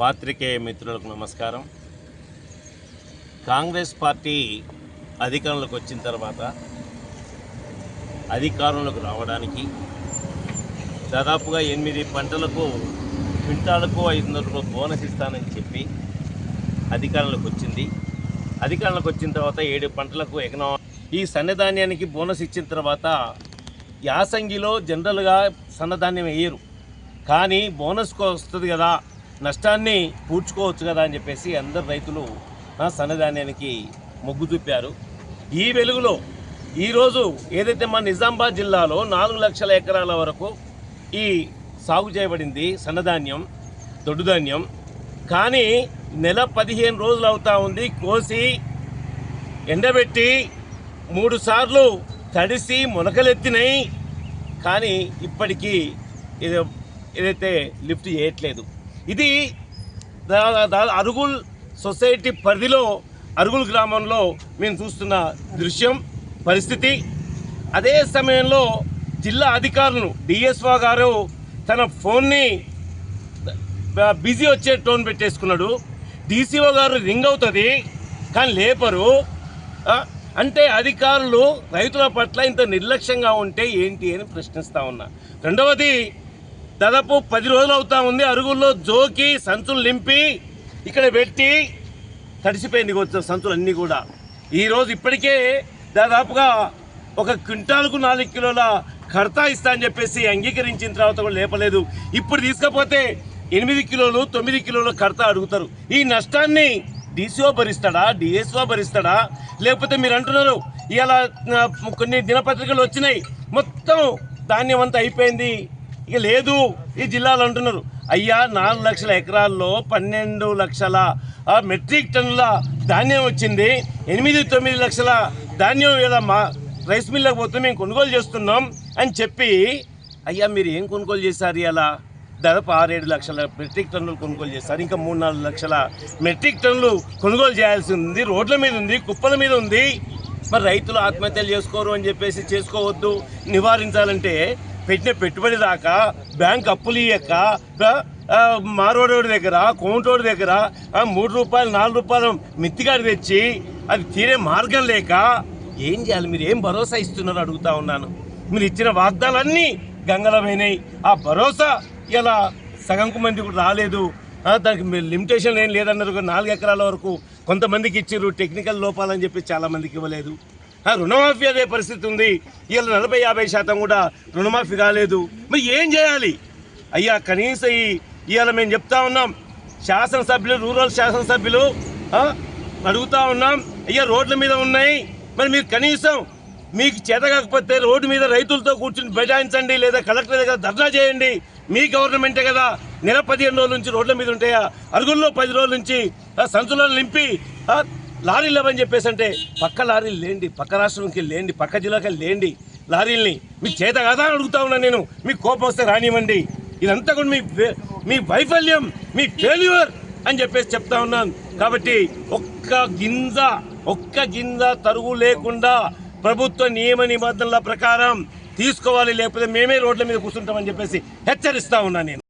పాత్రికేయ మిత్రులకు నమస్కారం. కాంగ్రెస్ పార్టీ అధికారంలోకి వచ్చిన తర్వాత అధికారంలోకి రావడానికి దాదాపుగా 8 పంటలకు క్వింటాలకు 500 రూపాయలు బోనస్ ఇస్తానని చెప్పి అధికారంలోకి వచ్చింది. అధికారంలోకి వచ్చిన తర్వాత 7 పంటలకు ఈ సన్నధాన్యానికి బోనస్ ఇచ్చిన తర్వాత యాసంగిలో జనరల్గా సన్నధాన్యం వేయరు, కానీ బోనస్కు వస్తుంది కదా, నష్టాన్ని పూడ్చుకోవచ్చు కదా అని చెప్పేసి అందరు రైతులు సన్నధాన్యానికి మొగ్గు చూపారు. ఈ వెలుగులో ఈరోజు ఏదైతే మన నిజామాబాద్ జిల్లాలో 4 లక్షల ఎకరాల వరకు ఈ సాగు చేయబడింది సన్నధాన్యం, దొడ్డుధాన్యం. కానీ నెల 15 రోజులు అవుతా ఉంది, కోసి ఎండబెట్టి 3 సార్లు తడిసి మొలకలెత్తినాయి, కానీ ఇప్పటికీ ఏదైతే లిఫ్ట్ చేయట్లేదు. ఇది అరుగుల్ సొసైటీ పరిధిలో అరుగుల్ గ్రామంలో మేము చూస్తున్న దృశ్యం పరిస్థితి. అదే సమయంలో జిల్లా అధికారులను డిఎస్ఓ గారు తన ఫోన్ని బిజీ వచ్చే టోన్ పెట్టేసుకున్నాడు. డిసిఓ గారు రింగ్ అవుతుంది కానీ లేపరు. అంటే అధికారులు రైతుల పట్ల ఇంత నిర్లక్ష్యంగా ఉంటే ఏంటి అని ప్రశ్నిస్తూ ఉన్నా. రెండవది, దాదాపు 10 రోజులు అవుతా ఉంది, అరుగుల్లో జోకి సంచులు నింపి ఇక్కడ పెట్టి తడిసిపోయింది సంచులు అన్నీ కూడా. ఈరోజు ఇప్పటికే దాదాపుగా 1 క్వింటాలకు 4 కిలోల కడతా ఇస్తా అని చెప్పేసి అంగీకరించిన తర్వాత కూడా లేపలేదు. ఇప్పుడు తీసుకపోతే 8 కిలోలు 9 కిలోల కడతా అడుగుతారు. ఈ నష్టాన్ని డీసీఓ భరిస్తాడా, డిఎస్ఓ భరిస్తాడా? లేకపోతే మీరు అంటున్నారు ఇవాళ కొన్ని దినపత్రికలు వచ్చినాయి, మొత్తం ధాన్యం అంతా అయిపోయింది, ఇక లేదు ఈ జిల్లాలో అంటున్నారు. అయ్యా, 4 లక్షల ఎకరాల్లో 12 లక్షల మెట్రిక్ టన్నుల ధాన్యం వచ్చింది. 8-9 లక్షల ధాన్యం ఇలా మా రైస్ మిల్లకు పోతే మేము కొనుగోలు చేస్తున్నాం అని చెప్పి, అయ్యా మీరు ఏం కొనుగోలు చేశారు? ఇలా దాదాపు 6-7 లక్షల మెట్రిక్ టన్నులు కొనుగోలు చేస్తారు. ఇంకా 3-4 లక్షల మెట్రిక్ టన్నులు కొనుగోలు చేయాల్సి ఉంది. రోడ్ల మీద ఉంది, కుప్పల మీద ఉంది. మరి రైతులు ఆత్మహత్యలు చేసుకోరు అని చెప్పేసి చేసుకోవద్దు. నివారించాలంటే పెట్టిన పెట్టుబడి దాకా బ్యాంక్ అప్పులు ఇయ్యక మారోడోడి దగ్గర కోంటోడి దగ్గర 3 రూపాయలు 4 రూపాయలు మిత్తిగాడి తెచ్చి అది తీరే మార్గం లేక ఏం చేయాలి? మీరు ఏం భరోసా ఇస్తున్నారో అడుగుతా ఉన్నాను. మీరు ఇచ్చిన వాగ్దానాలన్నీ గంగలమైనాయి. ఆ భరోసా ఇలా సగంకు మంది కూడా రాలేదు. దానికి లిమిటేషన్ ఏం లేదన్నారు. 4 ఎకరాల వరకు కొంతమందికి ఇచ్చారు, టెక్నికల్ లోపాలని చెప్పి చాలామందికి ఇవ్వలేదు. రుణమాఫీ అదే పరిస్థితి ఉంది. ఇలా 40-50% కూడా రుణమాఫీ కాలేదు. మరి ఏం చేయాలి? అయ్యా, కనీసం ఇవాళ మేము చెప్తా ఉన్నాం, శాసనసభ్యులు, రూరల్ శాసనసభ్యులు అడుగుతా ఉన్నాం, అయ్యా రోడ్ల మీద ఉన్నాయి, మరి మీరు కనీసం మీకు చేత కాకపోతే రోడ్డు మీద రైతులతో కూర్చుని బైఠాయించండి, లేదా కలెక్టర్ దగ్గర ధర్నా చేయండి. మీ గవర్నమెంటే కదా. నెల 15 రోజుల నుంచి రోడ్ల మీద ఉంటాయా? అరుగుల్లో 10 రోజుల నుంచి సంచులను నింపి లారీలు ఇవ్వని చెప్పేసి అంటే పక్క లారీలు లేండి, పక్క రాష్ట్రంకి లేండి, పక్క జిల్లాకి లేండి లారీల్ని. మీకు చేత కదా అని అడుగుతా ఉన్నా నేను. మీకు కోపం వస్తే రానివ్వండి. ఇదంతా కూడా మీ వైఫల్యం, మీ ఫెయిల్యూర్ అని చెప్పేసి చెప్తా ఉన్నాను. కాబట్టి ఒక్క గింజ తరుగు లేకుండా ప్రభుత్వ నియమ నిబంధనల ప్రకారం తీసుకోవాలి, లేకపోతే మేమే రోడ్ల మీద కూర్చుంటామని చెప్పేసి హెచ్చరిస్తా ఉన్నా నేను.